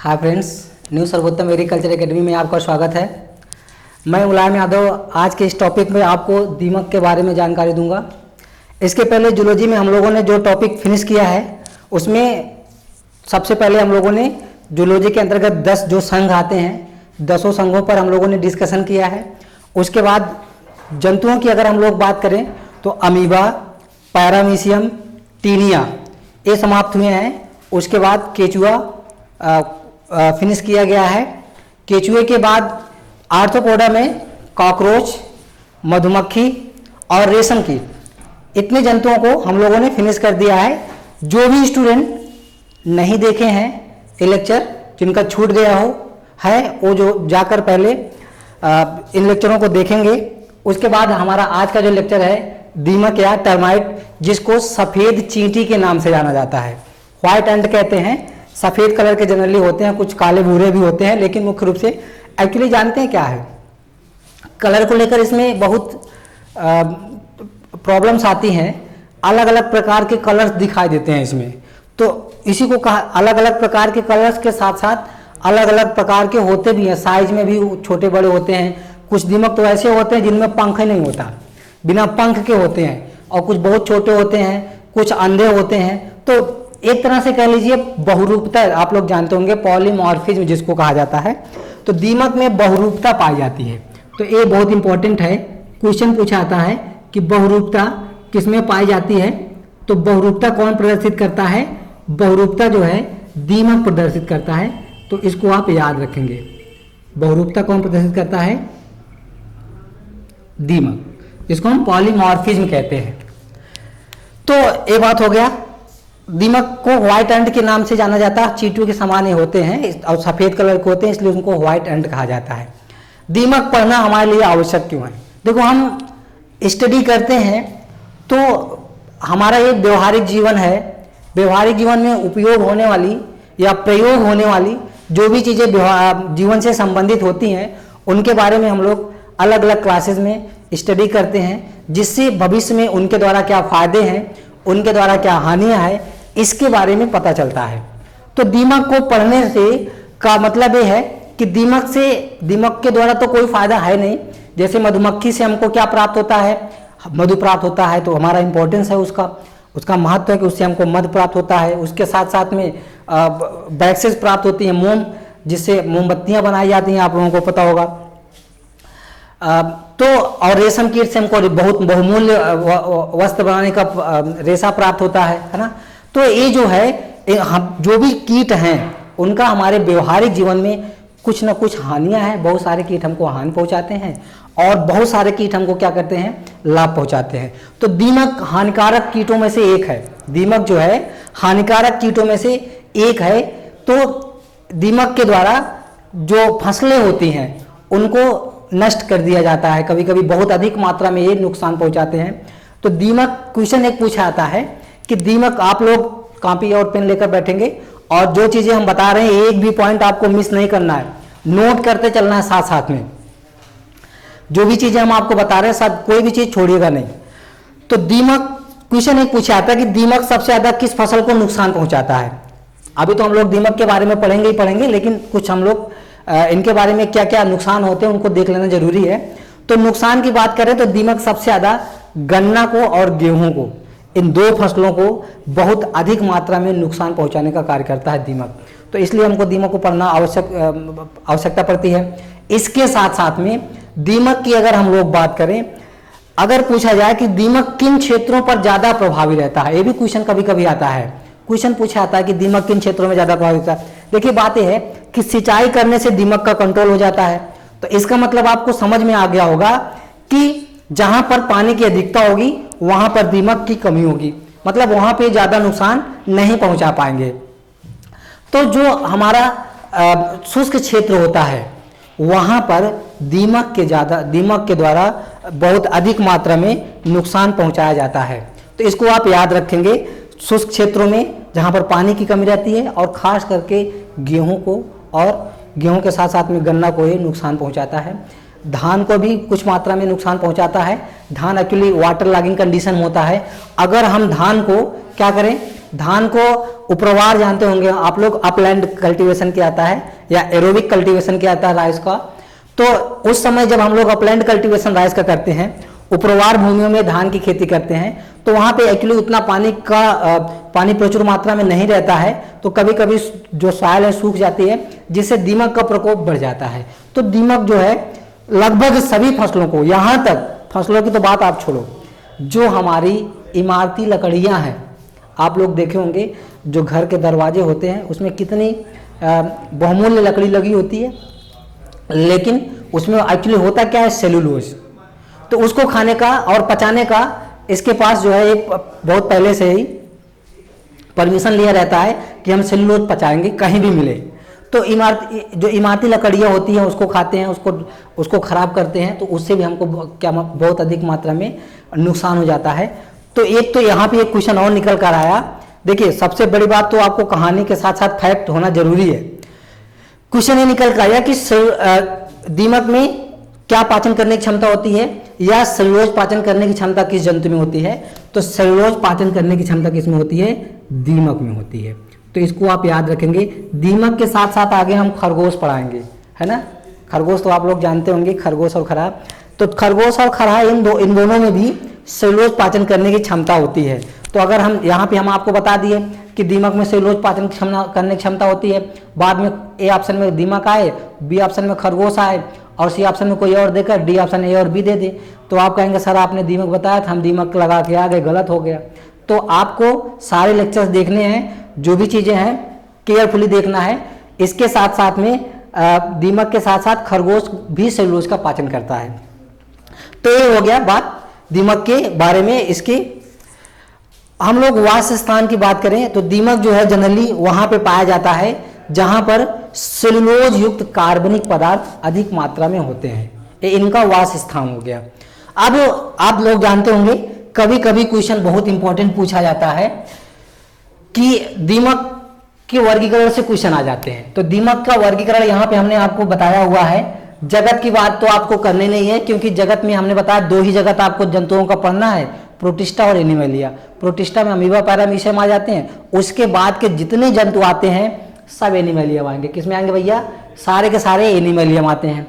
Hi friends, new सर्वोत्तम agriculture academy में आपका स्वागत है। मैं मुलायम यादव आज के इस टॉपिक में आपको दीमक के बारे में जानकारी दूंगा। इसके पहले जूलॉजी में हम लोगों ने जो टॉपिक फिनिश किया है उसमें सबसे पहले हम लोगों ने जूलॉजी के अंतर्गत 10 जो संघ आते हैं 10 संघों पर हम लोगों ने डिस्कशन किया है। उसके बाद जंतुओं की अगर हम लोग बात करें तो अमीबा, पैरामीशियम, टीनिया ये समाप्त हुए हैं। उसके बाद केचुआ फिनिश किया गया है। केचुए के बाद आर्थ्रोपोडा में कॉकरोच, मधुमक्खी और रेशम की इतने जंतुओं को हम लोगों ने फिनिश कर दिया है। जो भी स्टूडेंट नहीं देखे हैं ये लेक्चर, जिनका छूट गया हो है वो जो जाकर पहले इन लेक्चरों को देखेंगे। उसके बाद हमारा आज का जो लेक्चर है दीमक या टर्माइट, जिसको सफ़ेद चींटी के नाम से जाना जाता है, व्हाइट एंट कहते हैं। सफ़ेद कलर के जनरली होते हैं, कुछ काले भूरे भी होते हैं, लेकिन मुख्य रूप से एक्चुअली जानते हैं क्या है, कलर को लेकर इसमें बहुत प्रॉब्लम्स आती हैं। अलग अलग प्रकार के कलर्स दिखाई देते हैं इसमें, तो इसी को कहा अलग अलग प्रकार के कलर्स के साथ साथ अलग अलग प्रकार के होते भी हैं। साइज में भी छोटे बड़े होते हैं। कुछ दीमक तो ऐसे होते हैं जिनमें पंख ही नहीं होता, बिना पंख के होते हैं, और कुछ बहुत छोटे होते हैं, कुछ अंधे होते हैं। तो एक तरह से कह लीजिए बहुरूपता, आप लोग जानते होंगे पॉलीमॉर्फिज्म जिसको कहा जाता है। तो दीमक में बहुरूपता पाई जाती है। तो ये बहुत इंपॉर्टेंट है, क्वेश्चन पूछा आता है कि बहुरूपता किसमें पाई जाती है। तो बहुरूपता कौन प्रदर्शित करता है? बहुरूपता जो है दीमक प्रदर्शित करता है। तो इसको आप याद रखेंगे, बहुरूपता कौन प्रदर्शित करता है? दीमक, इसको हम पॉलीमॉर्फिज्म कहते हैं। तो ये बात हो गया। दीमक को व्हाइट एंट के नाम से जाना जाता है। चींटियों के समान ही होते हैं और सफ़ेद कलर के होते हैं, इसलिए उनको व्हाइट एंट कहा जाता है। दीमक पढ़ना हमारे लिए आवश्यक क्यों है? देखो, हम स्टडी करते हैं तो हमारा एक व्यवहारिक जीवन है। व्यवहारिक जीवन में उपयोग होने वाली या प्रयोग होने वाली जो भी चीज़ें जीवन से संबंधित होती हैं उनके बारे में हम लोग अलग अलग क्लासेस में स्टडी करते हैं, जिससे भविष्य में उनके द्वारा क्या फ़ायदे हैं, उनके द्वारा क्या हानियां हैं, इसके बारे में पता चलता है। तो दीमक को पढ़ने से का मतलब ये है कि दीमक के द्वारा तो कोई फायदा है नहीं। जैसे मधुमक्खी से हमको क्या प्राप्त होता है? मधु प्राप्त होता है, तो हमारा इंपॉर्टेंस है उसका महत्व है कि उससे हमको मधु प्राप्त होता है। उसके साथ साथ में वैक्सेस प्राप्त होती हैं, मोम, जिससे मोमबत्तियां बनाई जाती हैं, आप लोगों को पता होगा। तो और रेशम कीट से हमको बहुत बहुमूल्य वस्त्र बनाने का रेशा प्राप्त होता है ना। तो ये जो है हम जो भी कीट हैं उनका हमारे व्यवहारिक जीवन में कुछ ना कुछ हानियां हैं। बहुत सारे कीट हमको हानि पहुंचाते हैं और बहुत सारे कीट हमको क्या करते हैं? लाभ पहुंचाते हैं। तो दीमक हानिकारक कीटों में से एक है। दीमक जो है हानिकारक कीटों में से एक है। तो दीमक के द्वारा जो फसलें होती हैं उनको नष्ट कर दिया जाता है। कभी कभी बहुत अधिक मात्रा में ये नुकसान पहुंचाते हैं। तो दीमक, क्वेश्चन एक पूछा आता है कि दीमक, आप लोग कॉपी और पेन लेकर बैठेंगे और जो चीज़ें हम बता रहे हैं एक भी पॉइंट आपको मिस नहीं करना है, नोट करते चलना है साथ साथ में। जो भी चीज़ें हम आपको बता रहे हैं सब, कोई भी चीज़ छोड़िएगा नहीं। तो दीमक, क्वेश्चन एक पूछा आता है कि दीमक सबसे ज़्यादा किस फसल को नुकसान पहुँचाता है। अभी तो हम लोग दीमक के बारे में पढ़ेंगे ही पढ़ेंगे, लेकिन कुछ हम लोग इनके बारे में क्या क्या नुकसान होते हैं उनको देख लेना जरूरी है। तो नुकसान की बात करें तो दीमक सबसे ज़्यादा गन्ना को और गेहूं को, इन दो फसलों को बहुत अधिक मात्रा में नुकसान पहुंचाने का कार्य करता है दीमक। तो इसलिए हमको दीमक को पढ़ना आवश्यकता पड़ती है। इसके साथ साथ में दीमक की अगर हम लोग बात करें, अगर पूछा जाए कि दीमक किन क्षेत्रों पर ज़्यादा प्रभावी रहता है, ये भी क्वेश्चन कभी कभी आता है। क्वेश्चन पूछा आता है कि दीमक किन क्षेत्रों में ज़्यादा प्रभावित है। देखिए, बात यह है कि सिंचाई करने से दीमक का कंट्रोल हो जाता है। तो इसका मतलब आपको समझ में आ गया होगा कि जहां पर पानी की अधिकता होगी वहां पर दीमक की कमी होगी, मतलब वहां पे ज़्यादा नुकसान नहीं पहुंचा पाएंगे। तो जो हमारा शुष्क क्षेत्र होता है वहां पर दीमक के द्वारा बहुत अधिक मात्रा में नुकसान पहुंचाया जाता है। तो इसको आप याद रखेंगे। शुष्क क्षेत्रों में जहाँ पर पानी की कमी रहती है, और ख़ास करके गेहूं को, और गेहूं के साथ साथ में गन्ना को ये नुकसान पहुंचाता है। धान को भी कुछ मात्रा में नुकसान पहुंचाता है। धान एक्चुअली वाटर लॉगिंग कंडीशन होता है। अगर हम धान को क्या करें, धान को उपरवार जानते होंगे आप लोग, अपलैंड कल्टीवेशन किया जाता है या एरोबिक कल्टीवेशन किया जाता है राइस का। तो उस समय जब हम लोग अपलैंड कल्टीवेशन राइस का करते हैं, उपरवार भूमियों में धान की खेती करते हैं, तो वहाँ पे एक्चुअली उतना पानी प्रचुर मात्रा में नहीं रहता है, तो कभी कभी जो सॉइल है सूख जाती है, जिससे दीमक का प्रकोप बढ़ जाता है। तो दीमक जो है लगभग सभी फसलों को, यहाँ तक फसलों की तो बात आप छोड़ो, जो हमारी इमारती लकड़ियाँ हैं, आप लोग देखे होंगे जो घर के दरवाजे होते हैं उसमें कितनी बहुमूल्य लकड़ी लगी होती है, लेकिन उसमें एक्चुअली होता क्या है, सेलुलोज। तो उसको खाने का और पचाने का इसके पास जो है एक बहुत पहले से ही परमिशन लिया रहता है कि हम सेलुलोज पचाएंगे कहीं भी मिले। तो जो इमारती लकड़ियाँ होती हैं उसको खाते हैं, उसको खराब करते हैं, तो उससे भी हमको बहुत अधिक मात्रा में नुकसान हो जाता है। तो एक तो यहाँ पे एक क्वेश्चन और निकल कर आया। देखिए सबसे बड़ी बात तो आपको कहानी के साथ साथ फैक्ट होना जरूरी है। क्वेश्चन ये निकल कर आया कि दीमक में क्या पाचन करने की क्षमता होती है, या सेलुलोज पाचन करने की क्षमता किस जंतु में होती है। तो सेलुलोज पाचन करने की क्षमता किस में होती है, दीमक में होती है। तो इसको आप याद रखेंगे। दीमक के साथ साथ आगे हम खरगोश पढ़ाएंगे, है ना। खरगोश तो आप लोग जानते होंगे, खरगोश और खरहा। तो खरगोश और खरहा इन दोनों में भी सेलुलोज पाचन करने की क्षमता होती है। तो अगर हम यहाँ पे हम आपको बता दिए कि दीमक में सेलुलोज पाचन करने की क्षमता होती है, बाद में ए ऑप्शन में दीमक आए, बी ऑप्शन में खरगोश आए और सी ऑप्शन में कोई और देकर डी ऑप्शन ए और बी दे दे, तो आप कहेंगे सर आपने दीमक बताया था, हम दीमक लगा के आ गए, गलत हो गया। तो आपको सारे लेक्चर्स देखने हैं, जो भी चीज़ें हैं केयरफुली देखना है। इसके साथ साथ में दीमक के साथ साथ खरगोश भी सेलुलोज का पाचन करता है। तो ये हो गया बात दीमक के बारे में। इसकी हम लोग वास स्थान की बात करें तो दीमक जो है जनरली वहां पे पाया जाता है जहां पर सेलुलोज युक्त कार्बनिक पदार्थ अधिक मात्रा में होते हैं, ये इनका वास स्थान हो गया। अब आप लोग जानते होंगे कभी कभी क्वेश्चन बहुत इंपॉर्टेंट पूछा जाता है कि दीमक के वर्गीकरण से क्वेश्चन आ जाते हैं। तो दीमक का वर्गीकरण यहाँ पे हमने आपको बताया हुआ है। जगत की बात तो आपको करनी नहीं है, क्योंकि जगत में हमने बताया दो ही जगत आपको जंतुओं का पढ़ना है, प्रोटिस्टा और एनिमलिया। प्रोटिस्टा में अमीबा पैरामीशियम आ जाते हैं, उसके बाद के जितने जंतु आते हैं सब एनिमलियम आएंगे। किसमें आएंगे भैया, सारे के सारे एनिमलियम आते हैं।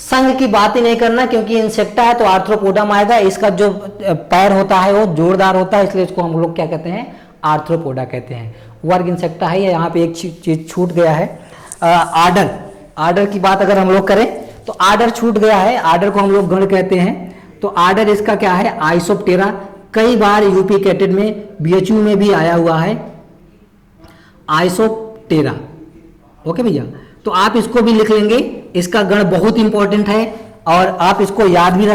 संघ की बात ही नहीं करना, क्योंकि इंसेक्टा है तो आर्थ्रोपोडम आएगा। इसका जो पैर होता है वो जोरदार होता है, इसलिए इसको हम लोग क्या कहते हैं, आर्थ्रोपोडा कहते हैं। वर्ग इंसेक्टा है। यहाँ पे एक चीज छूट गया है, आर्डर की बात अगर हम लोग करें तो आर्डर छूट गया है। आर्डर को हम लोग गण कहते हैं। तो आर्डर इसका क्या है, आइसोप्टेरा। कई बार यूपी कैटेड में बीएचयू में भी आया हुआ है आइसोप्टेरा। ओके भैया, तो आप इसको भी लिख लेंगे, इसका गण बहुत इंपॉर्टेंट है और आप इसको याद भी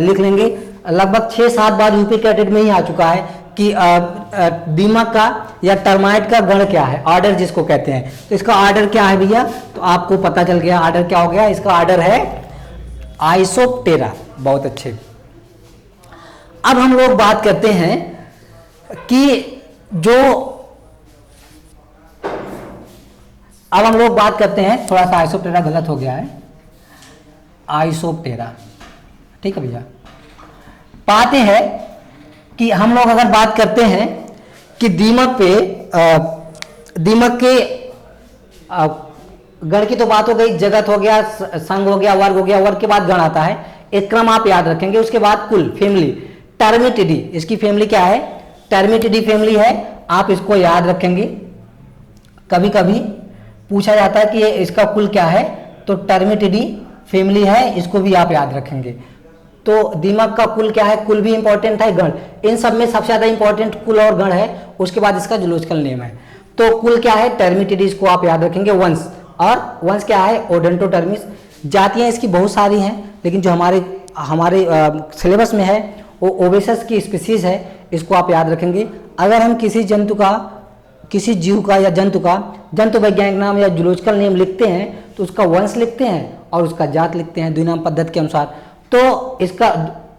लिख लेंगे। लगभग 6-7 बार यूपी कैटेड में ही आ चुका है कि दीमक का या टर्माइट का गण क्या है, ऑर्डर जिसको कहते हैं। तो इसका ऑर्डर क्या है भैया, तो आपको पता चल गया ऑर्डर क्या हो गया। इसका ऑर्डर है आइसोप्टेरा। बहुत अच्छे। अब हम लोग बात करते हैं कि अब हम लोग बात करते हैं, थोड़ा सा आइसोप्टेरा गलत हो गया है, आइसोप्टेरा, ठीक है भैया। पाते हैं कि हम लोग अगर बात करते हैं कि दीमक के गण की तो बात हो गई, जगत हो गया, संघ हो गया, वर्ग हो गया, वर्ग के बाद गण आता है। एक क्रम आप याद रखेंगे। उसके बाद कुल, फैमिली, टर्मिटिडी, इसकी फैमिली क्या है, टर्मिटिडी फैमिली है, आप इसको याद रखेंगे। कभी कभी पूछा जाता है कि इसका कुल क्या है, तो टर्मिटिडी फैमिली है, इसको भी आप याद रखेंगे। तो दीमक का कुल क्या है, कुल भी इंपॉर्टेंट है, गण, इन सब में सबसे ज्यादा इंपॉर्टेंट कुल और गण है। उसके बाद इसका जूलॉजिकल नेम है। तो कुल क्या है, टर्मिटिडीज को आप याद रखेंगे। वंश, और वंश क्या है, ओडेंटोटर्मिस। जातियां इसकी बहुत सारी हैं, लेकिन जो हमारे सिलेबस में है वो ओवेसस की स्पीसीज है, इसको आप याद रखेंगे। अगर हम किसी जंतु का, किसी जीव का या जंतु का जंतु वैज्ञानिक नाम या जूलॉजिकल नेम लिखते हैं तो उसका वंश लिखते हैं और उसका जात लिखते हैं द्विनाम पद्धति के अनुसार। तो इसका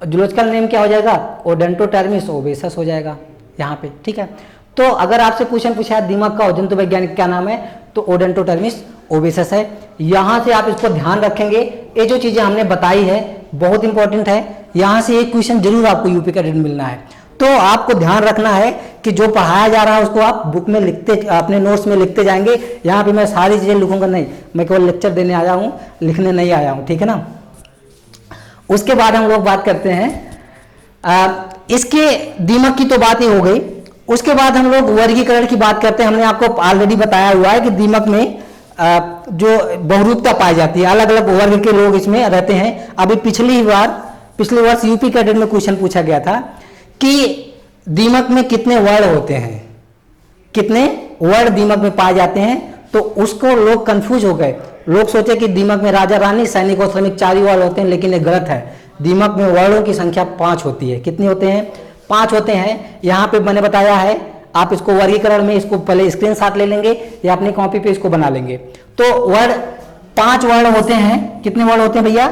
जूलॉजिकल नेम क्या हो जाएगा, ओडेंटोटर्मिस ओवेसस हो जाएगा यहाँ पे, ठीक है। तो अगर आपसे क्वेश्चन पूछा है दीमक का जंतु वैज्ञानिक क्या नाम है, तो ओडेंटोटर्मिस ओवेसस है। यहाँ से आप इसको ध्यान रखेंगे। ये जो चीजें हमने बताई है बहुत इंपॉर्टेंट है, यहाँ से एक क्वेश्चन जरूर आपको यूपी कैडेट में मिलना है। तो आपको ध्यान रखना है कि जो पढ़ाया जा रहा है उसको आप बुक में लिखते, अपने नोट्स में लिखते जाएंगे। यहाँ पे मैं सारी चीज़ें लिखूंगा नहीं, मैं केवल लेक्चर देने आया हूँ, लिखने नहीं आया हूँ, ठीक है ना। उसके बाद हम लोग बात करते हैं इसके दीमक की तो बात ही हो गई। उसके बाद हम लोग वर्गीकरण की बात करते हैं। हमने आपको ऑलरेडी बताया हुआ है कि दीमक में जो बहुरूपता पाई जाती है, अलग अलग वर्ग के लोग इसमें रहते हैं। अभी पिछले वर्ष यूपी कैडेट में क्वेश्चन पूछा गया था कि दीमक में कितने वर्ण होते हैं, कितने वर्ण दीमक में पाए जाते हैं। तो उसको लोग कंफ्यूज हो गए, लोग सोचे कि दीमक में राजा रानी सैनिक और श्रमिक 4 ही वर्ण होते हैं, लेकिन ये गलत है। दीमक में वर्णों की संख्या 5 होती है। कितने होते हैं? 5 होते हैं। यहाँ पे मैंने बताया है, आप इसको वर्गीकरण में इसको पहले स्क्रीनशॉट ले लेंगे या अपनी कॉपी पे इसको बना लेंगे। तो वर्ण 5 वर्ण होते हैं। कितने वर्ण होते हैं भैया?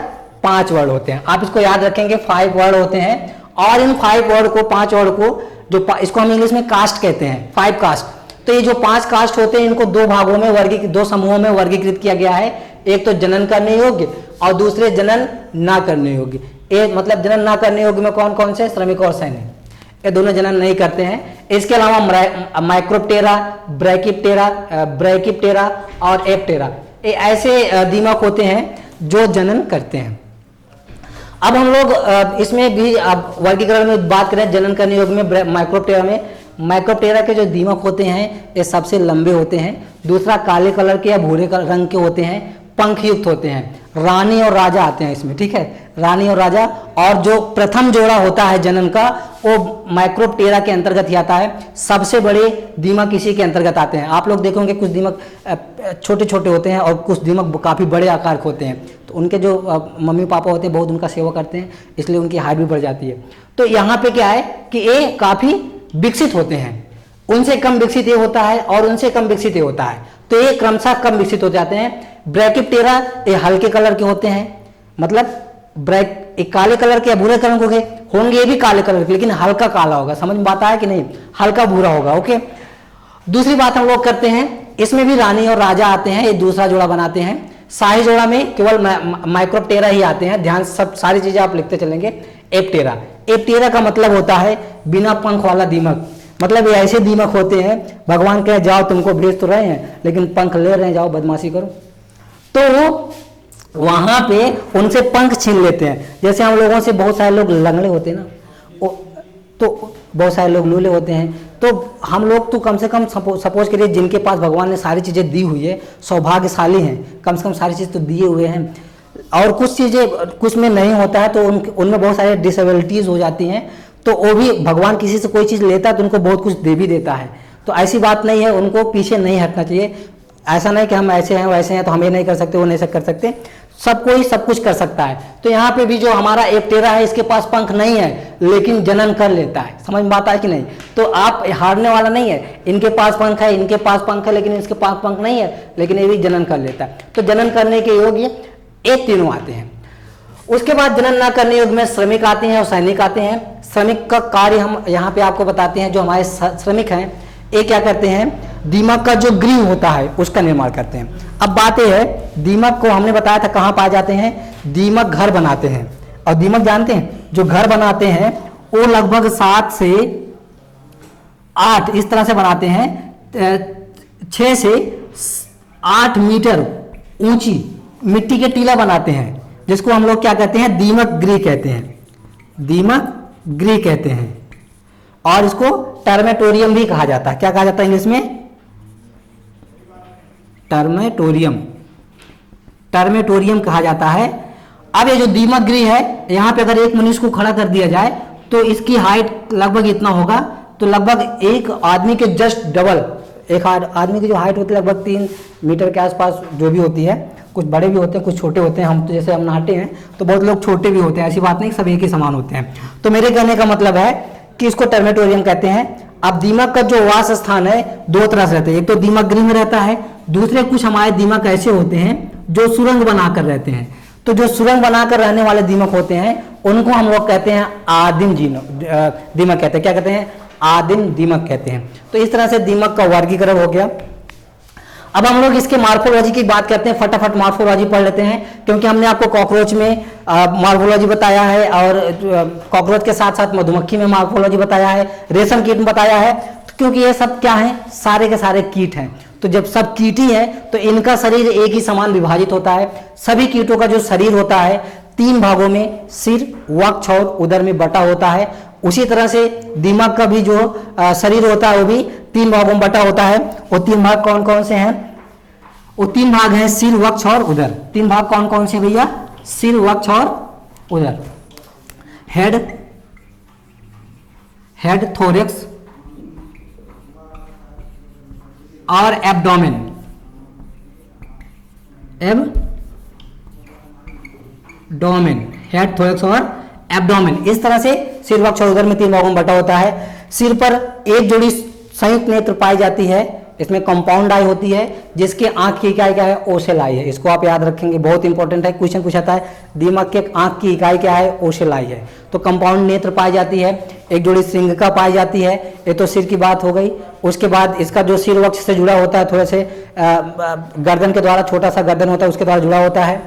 5 वर्ण होते हैं। आप इसको याद रखेंगे, 5 वर्ण होते हैं। और इन 5 वर्ण को, 5 वर्ण को जो इसको हम इंग्लिश में कास्ट कहते हैं, 5 कास्ट। तो ये जो 5 कास्ट होते हैं इनको 2 भागों में 2 समूहों में वर्गीकृत किया गया है। एक तो जनन करने योग्य और दूसरे जनन ना करने योग्य। एक मतलब जनन ना करने योग्य में कौन कौन से? श्रमिक और सैनिक, ये दोनों जनन नहीं करते हैं। इसके अलावा माइक्रोप्टेरा, ब्रैकिप्टेरा और एप्टेरा, ये ऐसे दीमक होते हैं जो जनन करते हैं। अब हम लोग इसमें भी अब वर्गीकरण में बात करें, जनन करने योग्य में माइक्रोप्टेरा के जो दीमक होते हैं ये सबसे लंबे होते हैं। दूसरा काले कलर के या भूरे रंग के होते हैं, पंख युक्त होते हैं। रानी और राजा आते हैं इसमें, ठीक है, रानी और राजा। और जो प्रथम जोड़ा होता है जनन का वो माइक्रोप्टेरा के अंतर्गत ही आता है। सबसे बड़े दीमक इसी के अंतर्गत आते हैं। आप लोग देखोगे कुछ दीमक छोटे छोटे होते हैं और कुछ दीमक काफ़ी बड़े आकार के होते हैं। तो उनके जो मम्मी पापा होते हैं बहुत उनका सेवा करते हैं, इसलिए उनकी हाइट भी बढ़ जाती है। तो यहाँ पे क्या है कि ये काफ़ी विकसित होते हैं। उनसे कम विकसित ये होता है और उनसे कम विकसित ये होता है, तो ये क्रमशः कम विकसित हो जाते हैं। ब्रैकिप्टेरा ये हल्के कलर के होते हैं, मतलब एक काले कलर के या भूरे कलर के होंगे, ये भी काले कलर के, लेकिन हल्का काला होगा। समझ में आता है कि नहीं? हल्का भूरा होगा। ओके, दूसरी बात हम लोग करते हैं, इसमें भी रानी और राजा आते हैं, ये दूसरा जोड़ा बनाते हैं। शाही जोड़ा में केवल माइक्रोप्टेरा ही आते हैं। ध्यान सब सारी चीजें आप लिखते चलेंगे। एप्टेरा का मतलब होता है बिना पंख वाला दीमक। मतलब ये ऐसे दीमक होते हैं, भगवान कहे जाओ तुमको भेज तो रहे हैं लेकिन पंख ले रहे हैं, जाओ बदमाशी करो, तो वो वहां पे उनसे पंख छीन लेते हैं। जैसे हम लोगों से बहुत सारे लोग लंगड़े होते हैं ना, तो बहुत सारे लोग लूले होते हैं। तो हम लोग तो कम से कम सपोज करिए जिनके पास भगवान ने सारी चीज़ें दी हुई है, सौभाग्यशाली हैं, कम से कम सारी चीज़ तो दिए हुए हैं। और कुछ चीज़ें कुछ में नहीं होता है, तो उनमें बहुत सारे डिसेबिलिटीज़ हो जाती हैं। तो वो भी भगवान किसी से कोई चीज़ लेता है तो उनको बहुत कुछ दे भी देता है। तो ऐसी बात नहीं है, उनको पीछे नहीं हटना चाहिए। ऐसा नहीं कि हम ऐसे हैं वैसे हैं तो हम ये नहीं कर सकते वो नहीं कर सकते, सब कोई सब कुछ कर सकता है। तो यहाँ पे भी जो हमारा एप्टेरा है इसके पास पंख नहीं है लेकिन जनन कर लेता है। समझ में आता है कि नहीं? तो आप हारने वाला नहीं है। इनके पास पंख है, इनके पास पंख है, लेकिन इसके पास पंख नहीं है, लेकिन ये भी जनन कर लेता है। तो जनन करने के योग्य एक तीनों आते हैं। उसके बाद जनन न करने योग्य में श्रमिक आते हैं और सैनिक आते हैं। श्रमिक का कार्य हम यहाँ पे आपको बताते हैं। जो हमारे श्रमिक हैं ये क्या करते हैं? दीमक का जो ग्रीव होता है उसका निर्माण करते हैं। अब बात यह है, दीमक को हमने बताया था कहाँ पाए जाते हैं? दीमक घर बनाते हैं। और दीमक जानते हैं जो घर बनाते हैं वो लगभग 7 से 8 इस तरह से बनाते हैं। 6 से 8 मीटर ऊंची मिट्टी के टीला बनाते हैं, जिसको हम लोग क्या कहते हैं? दीमक गृह कहते हैं। दीमक गृह कहते हैं। और इसको टर्मेटोरियम भी कहा जाता है। क्या कहा जाता है इंग्लिश में? टर्मेटोरियम कहा जाता है। अब ये जो दीमक गृह है, यहाँ पे अगर एक मनुष्य को खड़ा कर दिया जाए तो इसकी हाइट लगभग इतना होगा। तो लगभग एक आदमी के जस्ट डबल, एक आदमी की जो हाइट होती है लगभग 3 मीटर के आसपास जो भी होती है। कुछ बड़े भी होते हैं, कुछ छोटे होते हैं। हम तो जैसे हम नहाते हैं तो बहुत लोग छोटे भी होते हैं, ऐसी बात नहीं, सब एक ही समान होते हैं। तो मेरे कहने का मतलब है कि इसको टर्मेटोरियम कहते हैं। अब दीमक का जो वास स्थान है 2 तरह से रहते हैं। एक तो दीमक गृह में रहता है, दूसरे कुछ हमारे दीमक ऐसे होते हैं जो सुरंग बनाकर रहते हैं। तो जो सुरंग बनाकर रहने वाले दीमक होते हैं उनको हम लोग कहते हैं आदिम दीमक कहते हैं। क्या कहते हैं? आदिम दीमक कहते हैं। तो इस तरह से दीमक का वर्गीकरण हो गया। अब हम लोग इसके मार्फोलॉजी की बात करते हैं, फटाफट मार्फोलॉजी पढ़ लेते हैं, क्योंकि हमने आपको कॉकरोच में मार्फोलॉजी बताया है और कॉकरोच के साथ साथ मधुमक्खी में मार्फोलॉजी बताया है, रेशम कीट में बताया है। तो क्योंकि ये सब क्या है, सारे के सारे कीट हैं, तो जब सब कीट ही है तो इनका शरीर एक ही समान विभाजित होता है। सभी कीटों का जो शरीर होता है 3 भागों में, सिर, वक्ष और उदर में बटा होता है। उसी तरह से दिमाग का भी जो शरीर होता है वो भी 3 भागों में बटा होता है। वो 3 भाग कौन कौन से हैं? वो 3 भाग हैं सिर, वक्ष और उदर। 3 भाग कौन कौन से भैया? सिर, वक्ष और उदर। हेड, थोरेक्स और एब्डोमेन। हेड, थोरेक्स और एब्डोमेन। इस तरह से सिर, वक्ष और उदर में 3 भागों में बटा होता है। सिर पर एक जोड़ी संयुक्त नेत्र पाई जाती है, इसमें कंपाउंड आई होती है, जिसके आंख की इकाई क्या है? ओसेल आई है। इसको आप याद रखेंगे, बहुत इंपॉर्टेंट है, क्वेश्चन पूछाता है दिमाग के आंख की इकाई क्या है? ओसेल आई है। तो कंपाउंड नेत्र पाई जाती है, एक जोड़ी सिंघिका पाई जाती है। ये तो सिर की बात हो गई। उसके बाद इसका जो सिर वक्ष से जुड़ा होता है, थोड़े से गर्दन के द्वारा, छोटा सा गर्दन होता है उसके द्वारा जुड़ा होता है।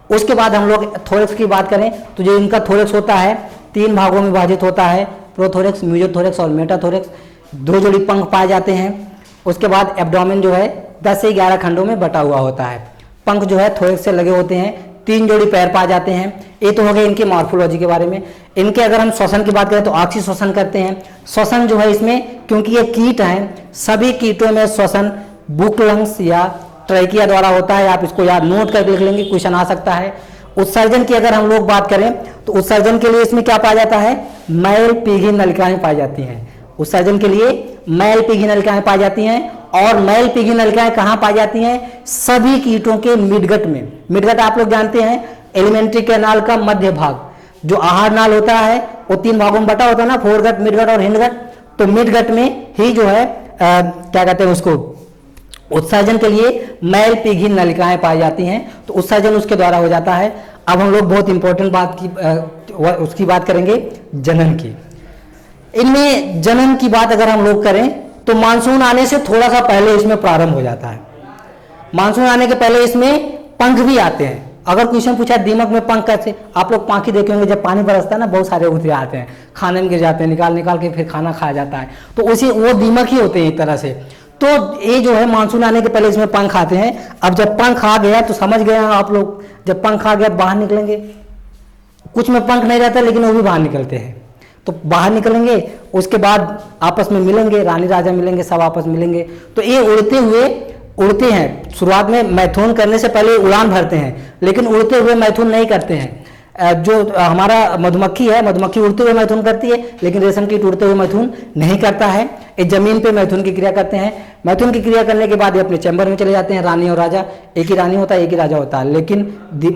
उसके बाद हम लोग थोरेक्स की बात करें तो जो इनका थोरेक्स होता है 3 भागों में विभाजित होता है, प्रोथोरेक्स, म्यूजोथोरेक्स और मेटाथोरेक्स। 2 जोड़ी पंख पाए जाते हैं। उसके बाद एब्डोमेन जो है 10 से 11 खंडों में बटा हुआ होता है। पंख जो है थोरेक्स से लगे होते हैं। 3 जोड़ी पैर पाए जाते हैं। ये तो हो गए इनके मॉर्फोलॉजी के बारे में। इनके अगर हम श्वसन की बात करें तो ऑक्सी श्वसन करते हैं। श्वसन जो है इसमें, क्योंकि ये कीट हैं, सभी कीटों में श्वसन बुक लंग्स या ट्रैकिया द्वारा होता है। आप इसको याद नोट करके लिख लेंगे, क्वेश्चन आ सकता है। उत्सर्जन की अगर हम लोग बात करें तो उत्सर्जन के लिए इसमें क्या पाया जाता है? मैल पीघी नलिकाएं पाई जाती हैं। उत्सर्जन के लिए मैल पीघी नलिकाएं पाई जाती हैं। और मैल पीघी नलिकाएं कहाँ पाई जाती हैं? सभी कीटों के मिडगट में। मिडगट आप लोग जानते हैं, एलिमेंट्री कैनाल का मध्य भाग, जो आहार नाल होता है वो 3 भागों में बटा होता है ना, फोरगट, मिडगट और हिंडगट। तो मिडगट में ही जो है क्या कहते हैं उसको, उत्सर्जन के लिए मैल पीघी नलिकाएं पाई जाती हैं। तो उत्सर्जन उसके द्वारा हो जाता है। अब हम लोग बहुत इंपॉर्टेंट बात की उसकी बात करेंगे, जनन की। इनमें जनन की बात अगर हम लोग करें तो मानसून आने से थोड़ा सा पहले इसमें प्रारंभ हो जाता है। मानसून आने के पहले इसमें पंख भी आते हैं। अगर क्वेश्चन पूछा दीमक में पंख कैसे, आप लोग पाखी देखे होंगे, जब पानी बरसता है ना बहुत सारे उतरे आते हैं, खाने में गिर जाते हैं, निकाल के फिर खाना खाया जाता है। तो उसी वो दीमक ही होते हैं एक तरह से। तो ये जो है मानसून आने के पहले इसमें पंख आते हैं। अब जब पंख आ गया तो समझ गए आप लोग, जब पंख आ गया बाहर निकलेंगे। कुछ में पंख नहीं रहता लेकिन वो भी बाहर निकलते हैं। तो बाहर निकलेंगे, उसके बाद आपस में मिलेंगे, रानी राजा मिलेंगे, सब आपस मिलेंगे। तो ये उड़ते हैं। शुरुआत में मैथुन करने से पहले उड़ान भरते हैं, लेकिन उड़ते हुए मैथुन नहीं करते हैं। जो हमारा मधुमक्खी है, मधुमक्खी उड़ते हुए मैथुन करती है, लेकिन रेशम कीट उड़ते हुए मैथुन नहीं करता है। ये जमीन पे मैथुन की क्रिया करते हैं। मैथुन की क्रिया करने के बाद ये अपने चैम्बर में चले जाते हैं। रानी और राजा, एक ही रानी होता है, एक ही राजा होता है। लेकिन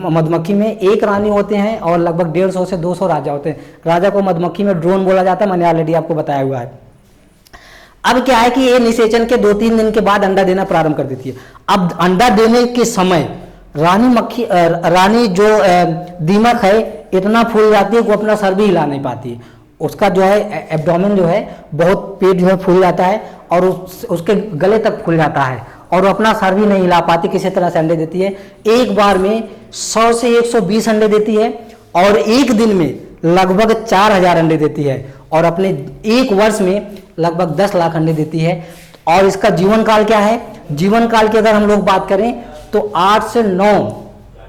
मधुमक्खी में एक रानी होते हैं और लगभग 150 से 200 राजा होते हैं। राजा को मधुमक्खी में ड्रोन बोला जाता है, मैंने ऑलरेडी आपको बताया हुआ है। अब क्या है कि ये निषेचन के 2-3 दिन के बाद अंडा देना प्रारंभ कर देती है। अब अंडा देने के समय रानी जो दीमक है इतना फूल जाती है कि वो अपना सर भी हिला नहीं पाती। उसका जो है एब्डोमेन जो है बहुत, पेट जो है फूल जाता है और उसके गले तक फूल जाता है और वो अपना सर भी नहीं हिला पाती। किसी तरह से अंडे देती है। एक बार में 100 से 120 अंडे देती है और एक दिन में लगभग 4000 अंडे देती है और अपने एक वर्ष में लगभग 10 लाख अंडे देती है। और इसका जीवन काल क्या है? जीवन काल की अगर हम लोग बात करें तो 8 से 9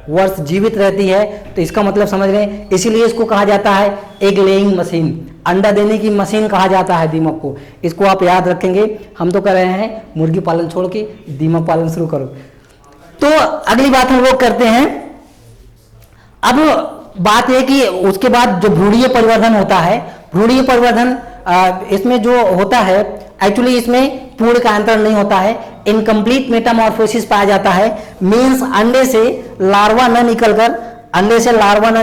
वर्ष जीवित रहती है। तो इसका मतलब समझ रहे हैं, इसीलिए इसको कहा जाता है एग लेइंग मशीन, अंडा देने की मशीन कहा जाता है दीमक को। इसको आप याद रखेंगे। हम तो कर रहे हैं मुर्गी पालन छोड़ के दीमक पालन शुरू करो। तो अगली बात हम लोग करते हैं। अब बात यह कि उसके बाद जो भ्रूणीय परिवर्धन होता है, भ्रूणीय परिवर्धन इसमें जो होता है, एक्चुअली इसमें पूर्ण कायांतरण नहीं होता है, इनकम्प्लीट मेटामॉर्फोसिस पाया जाता है। मीन्स अंडे से लार्वा न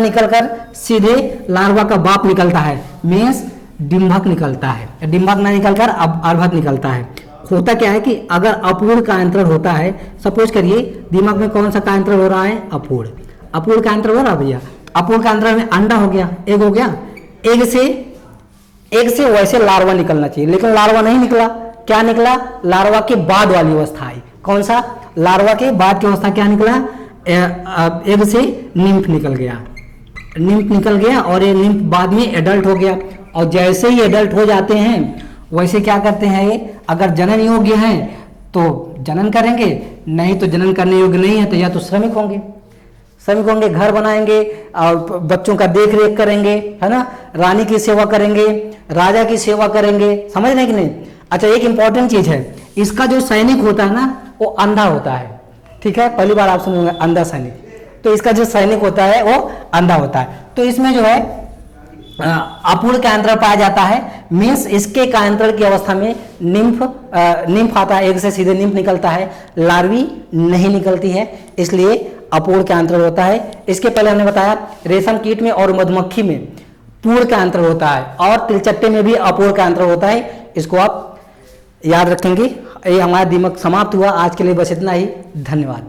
निकलकर सीधे लार्वा का बाप निकलता है, मीन्स डिंभक निकलता है। डिंभक न निकलकर अब अर्भक निकलता है। होता क्या है कि अगर अपूर्ण कायांतरण होता है, सपोज करिए दिमाग में कौन सा कायांतरण हो रहा है? अपूर्ण कायांतरण हो रहा है भैया। अपूर्ण कायांतरण में अंडा हो गया, एग हो गया, एग से वैसे लार्वा निकलना चाहिए, लेकिन लार्वा नहीं निकला। क्या निकला? लार्वा के बाद वाली अवस्था आई। कौन सा? लार्वा के बाद की अवस्था क्या निकला, एग से निम्फ निकल गया, निम्फ निकल गया और ये निम्फ बाद में एडल्ट हो गया। और जैसे ही एडल्ट हो जाते हैं वैसे क्या करते हैं ये, अगर जनन योग्य हैं तो जनन करेंगे, नहीं तो जनन करने योग्य नहीं है तो या तो श्रमिक होंगे, श्रमिक होंगे, घर बनाएंगे और बच्चों का देख रेख करेंगे, है ना, रानी की सेवा करेंगे, राजा की सेवा करेंगे, समझ रहे कि नहीं। अच्छा, एक इंपॉर्टेंट चीज है, इसका जो सैनिक होता है ना वो अंधा होता है, ठीक है, पहली बार आप सुनेंगे अंधा सैनिक, तो इसका जो सैनिक होता है वो अंधा होता है। तो इसमें जो है अपूर्ण कायांतर पाया जाता है, मीन्स इसके कायांतर की अवस्था में निम्फ आता है, एक से सीधे निम्फ निकलता है, लार्वी नहीं निकलती है, इसलिए अपूर्ण कायांतर होता है। इसके पहले हमने बताया रेशम कीट में और मधुमक्खी में पूर्ण कायांतर होता है और तिलचट्टे में भी अपूर्ण कायांतर होता है, इसको आप याद रखेंगे। ये हमारा दिमाग समाप्त हुआ, आज के लिए बस इतना ही, धन्यवाद।